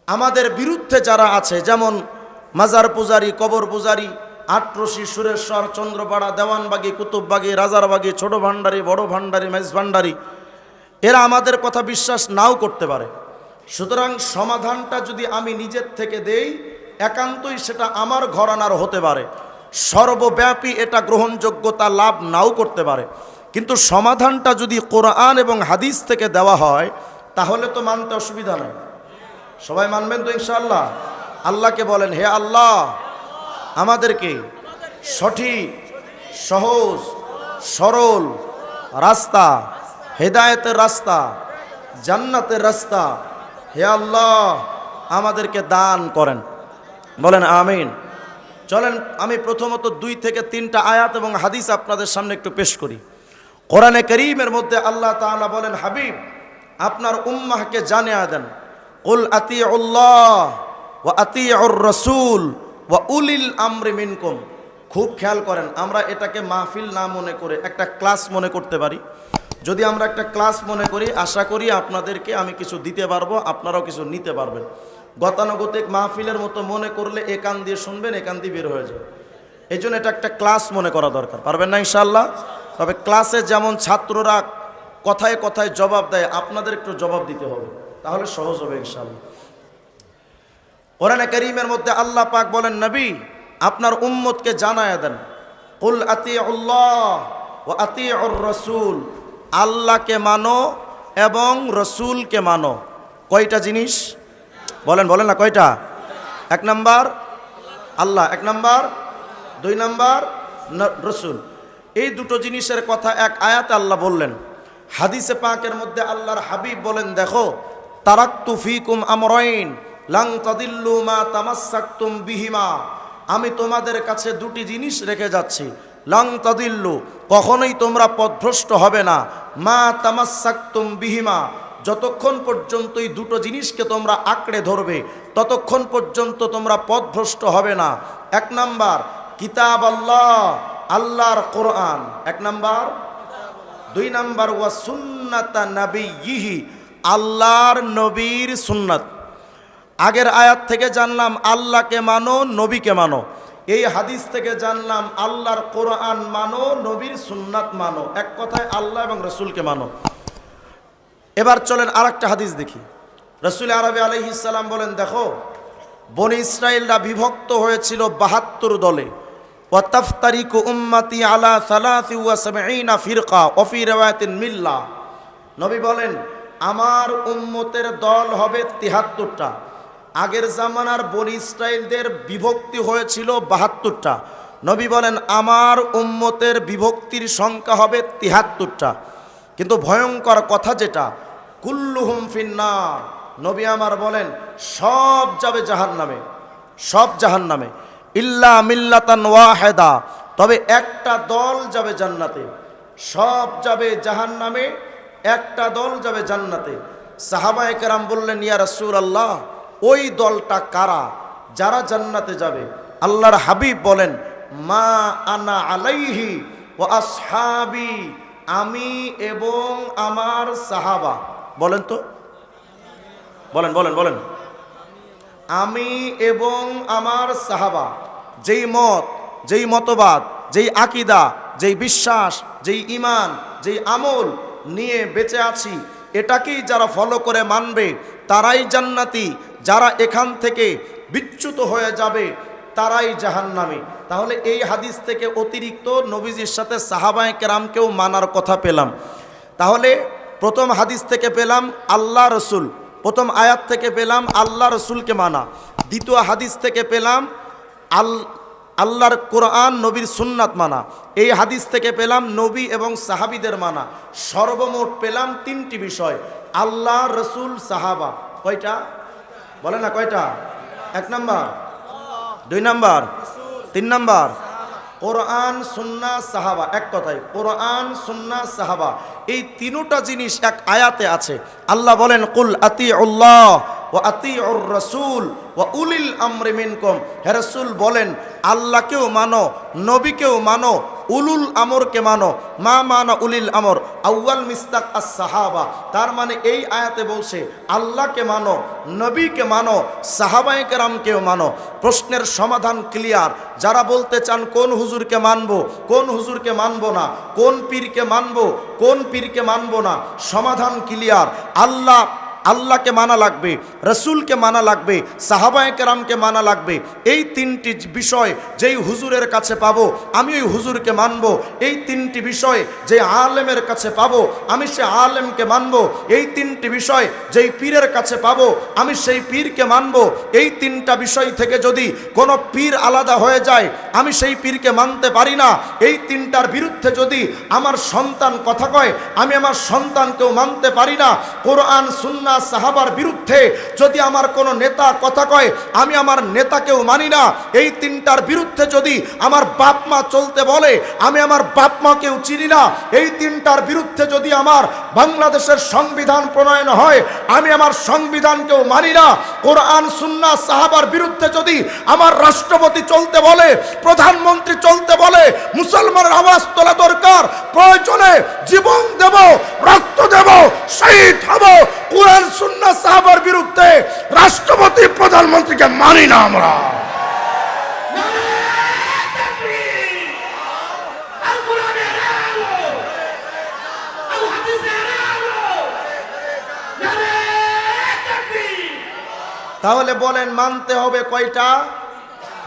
আমাদের বিরুদ্ধে যারা আছে, যেমন মাজার পূজারি, কবর পূজারি, আটরশি, সুরেশ্বর, চন্দ্রপাড়া, দেওয়ানবাগি, কুতুববাগি, রাজারবাগি, ছোট ভান্ডারি, বড় ভান্ডারি, মেজ ভান্ডারি, এরা আমাদের কথা বিশ্বাস নাও করতে পারে। সুতরাং সমাধানটা যদি আমি নিজের থেকে দেই, একান্তই সেটা আমার ঘরানার হতে পারে, সর্বব্যাপী এটা গ্রহণযোগ্যতা লাভ নাও করতে পারে। কিন্তু সমাধানটা যদি কোরআন এবং হাদিস থেকে দেওয়া হয়, তাহলে তো মানতে অসুবিধা নেই। সবাই মানবেন তো ইনশাআল্লাহ? আল্লাহকে বলেন, হে আল্লাহ, আমাদেরকে সঠিক, সহজ, সরল রাস্তা, হেদায়েতের রাস্তা, জান্নাতের রাস্তা, হে আল্লাহ আমাদেরকে দান করেন। বলেন আমিন। চলেন আমি প্রথমত 2 থেকে 3টা আয়াত এবং হাদিস আপনাদের সামনে একটু পেশ করি। কোরআনে কারীমের মধ্যে আল্লাহ তাআলা বলেন, হাবিব আপনার উম্মাহকে জানিয়ে দেন, কুল আতিউল্লাহ ওয়া আতিউর রাসূল ওয়া উলিল আমরি মিনকুম। খুব খেয়াল করেন, আমরা এটাকে মাহফিল না মনে করে একটা ক্লাস মনে করতে পারি। যদি আমরা একটা ক্লাস মনে করি, আশা করি আপনাদেরকে আমি কিছু দিতে পারবো, আপনারাও কিছু নিতে পারবেন। গতানুগতিক মাহফিলের মতো মনে করলে এ কান দিয়ে শুনবেন, এ কান দিয়ে বের হয়ে যাবে। এই জন্য এটা একটা ক্লাস মনে করা দরকার। পারবেন না ইনশাআল্লাহ? তবে ক্লাসে যেমন ছাত্ররা কথায় কথায় জবাব দেয়, আপনাদের একটু জবাব দিতে হবে, তাহলে সহজ হবে ইনশাআল্লাহ। কোরআনে কারীমের মধ্যে আল্লাহ পাক বলেন, নবী আপনার উম্মতকে জানায়া দেন, কুল আতিউল্লাহ ওয়া আতিউর রাসূল, আল্লাহকে মানো এবং রসুলকে মানো। কয়টা জিনিস বলেন, বলেন না কয়টা? 1 নাম্বার আল্লাহ, 1 নাম্বার, 2 নাম্বার রসুল। এই দুটো জিনিসের কথা এক আয়াতে আল্লাহ বললেন। হাদিসে পাকের মধ্যে আল্লাহর হাবিব বলেন, দেখো তারাকতু ফিকুম আমরাইন লাং তাদিল্লু মা তামাসসাকতুম বিহিমা, আমি তোমাদের কাছে 2টি জিনিস রেখে যাচ্ছি, লাং তাদিল্লু, কখনোই তোমরা পথভ্রষ্ট হবে না, মা তামাসসাকতুম বিহিমা, যতক্ষণ পর্যন্ত এই 2টো জিনিসকে তোমরা আঁকড়ে ধরবে ততক্ষণ পর্যন্ত তোমরা পথভ্রষ্ট হবে না। 1 নাম্বার কিতাব আল্লাহ, আল্লাহর কোরআন 1 নাম্বার। 2 নাম্বার ওয়া সুন্নাতা নাবিয়্যিহি, আল্লাহর নবীর সুন্নাত। আগের আয়াত থেকে জানলাম আল্লাহকে মানো, নবীকে মানো। এই হাদিস থেকে জানলাম আল্লাহর কোরআন মানো, নবীর সুন্নাত মানো, এক কথায় আল্লাহ এবং রসুলকে মানো। এবার চলেন আরেকটা হাদিস দেখি। রসুল আরবি আলাইহিস সালাম বলেন, দেখো বনি ইসরাইলরা বিভক্ত হয়েছিল 72 দলে। ওয়া তাফতারিকু উম্মতি আলা 73 ফিরকা ওয়া ফি riwayatin মিল্লা। নবী বলেন আমার উম্মতের দল হবে 73টা। আগের জামানার বনি ইসরাইলদের বিভক্তি হয়েছিল 72টা। নবী বলেন আমার উম্মতের বিভক্তির সংখ্যা হবে 73টা। কিন্তু ভয়ঙ্কর কথা যেটা, কুল্লুহুম ফিন্নার, নবী আমার বলেন সব যাবে জাহান্নামে, সব জাহান্নামে, ইল্লা মিল্লাতান ওয়াহিদা, তবে একটা দল যাবে জান্নাতে। সব যাবে জাহান্নামে, একটা দল যাবে জান্নাতে। সাহাবায়ে কেরাম বললেন, ইয়া রাসূলুল্লাহ ওই দলটা কারা যারা জান্নাতে যাবে? আল্লাহর হাবিব বলেন, মা আনা আলাইহি ওয়া আসহাবি, আমি এবং আমার সাহাবা। বলেন তো, বলেন বলেন বলেন। আমি এবং আমার সাহাবা যেই মত, যেই মতবাদ, যেই আকীদা, যেই বিশ্বাস, যেই ঈমান, যেই আমল নিয়ে বেঁচে আছি, এটাকেই যারা ফলো করে মানবে তারাই জান্নাতি। যারা এখান থেকে বিচ্যুত হয়ে যাবে তারাই জাহান্নামী। তাহলে এই হাদিস থেকে অতিরিক্ত নবীজির সাথে সাহাবায়ে কেরামকেও মানার কথা পেলাম। তাহলে প্রথম হাদিস থেকে পেলাম আল্লাহ রসুল, প্রথম আয়াত থেকে পেলাম আল্লাহ রসুলকে মানা, দ্বিতীয় হাদিস থেকে পেলাম আল্লাহর কোরআন, নবীর সুন্নাত মানা, এই হাদিস থেকে পেলাম নবী এবং সাহাবীদের মানা। সর্বমোট পেলাম 3টি বিষয়, আল্লাহ, রসুল, সাহাবা। কয়টা বলে না? কয়টা? 1 নাম্বার, 2 নাম্বার, 3 নাম্বার কোরআন, সুন্নাহ, সাহাবা। এক কথায় কোরআন, সুন্নাহ, সাহাবা, এই 3টা জিনিস এক আয়াতে আছে। আল্লাহ বলেন, কুল আতিউল্লাহ ওয়া আতিউর রাসূল ওয়া উলিল আমরি মিনকুম, হে রাসূল বলেন আল্লাহকেও মানো, নবীকেও মানো, উলুল আমরকে মানো। মা মানা উলিল আমর আউয়াল মিস্তাক আস সাহাবা। তার মানে এই আয়াতে বলছে আল্লাহকে মানো, নবীকে মানো, সাহাবায়ে কেরামকেও মানো। প্রশ্নের সমাধান ক্লিয়ার। যারা বলতে চান কোন হুজুরকে মানবো, কোন হুজুরকে মানবো না, কোন পীরকে মানবো, কোন পীরকে মানবো না, সমাধান ক্লিয়ার। আল্লাহকে মানা লাগবে, রসুলকে মানা লাগবে, সাহাবায়ে কেরামকে মানা লাগবে। এই তিনটি বিষয় যেই হুজুরের কাছে পাবো আমি ওই হুজুরকে মানবো। এই তিনটি বিষয় যে আলেমের কাছে পাবো আমি সে আলেমকে মানবো। এই তিনটি বিষয় যেই পীরের কাছে পাবো আমি সেই পীরকে মানবো। এই তিনটা বিষয় থেকে যদি কোনো পীর আলাদা হয়ে যায় আমি সেই পীরকে মানতে পারি না। এই তিনটার বিরুদ্ধে যদি আমার সন্তান কথা কয় আমি আমার সন্তানকেও মানতে পারি না। কোরআন সুন্নাহ সাহাবার বিরুদ্ধে যদি আমার কোনো নেতা কথা কয় আমি আমার নেতাকেও মানি না। এই তিনটার বিরুদ্ধে যদি আমার বাপ মা চলতে বলে আমি আমার বাপ মাকেও চিনি না। এই তিনটার বিরুদ্ধে যদি আমার বাংলাদেশের সংবিধান প্রণয়ন হয় আমি আমার সংবিধানকেও মানি না। কোরআন সুন্নাহ সাহাবার বিরুদ্ধে যদি আমার রাষ্ট্রপতি চলতে বলে, প্রধানমন্ত্রী চলতে বলে, মুসলমানের আওয়াজ তোলা দরকার, প্রয়োজনে জীবন দেব, রক্ত দেব, শহীদ হব। কোরআন সুন্নাহ সাহাবার বিরুদ্ধে রাষ্ট্রপতি প্রধানমন্ত্রীকে মানি না আমরা। তাহলে বলেন মানতে হবে কয়টা?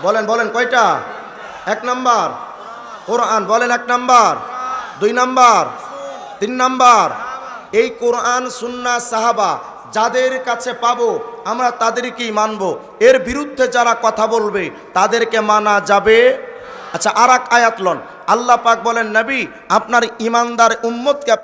বলেন কয়টা? এক নাম্বার কোরআন, বলেন এক নাম্বার, দুই নাম্বার, তিন নাম্বার এই কোরআন সুন্নাহ সাহাবা যাদের কাছে পাবো আমরা তাদেরকেই মানবো। এর বিরুদ্ধে যারা কথা বলবে তাদেরকে মানা যাবে। আচ্ছা, আর এক আয়াত লন। আল্লাহ পাক বলেন নবী আপনার ইমানদার উম্মতকে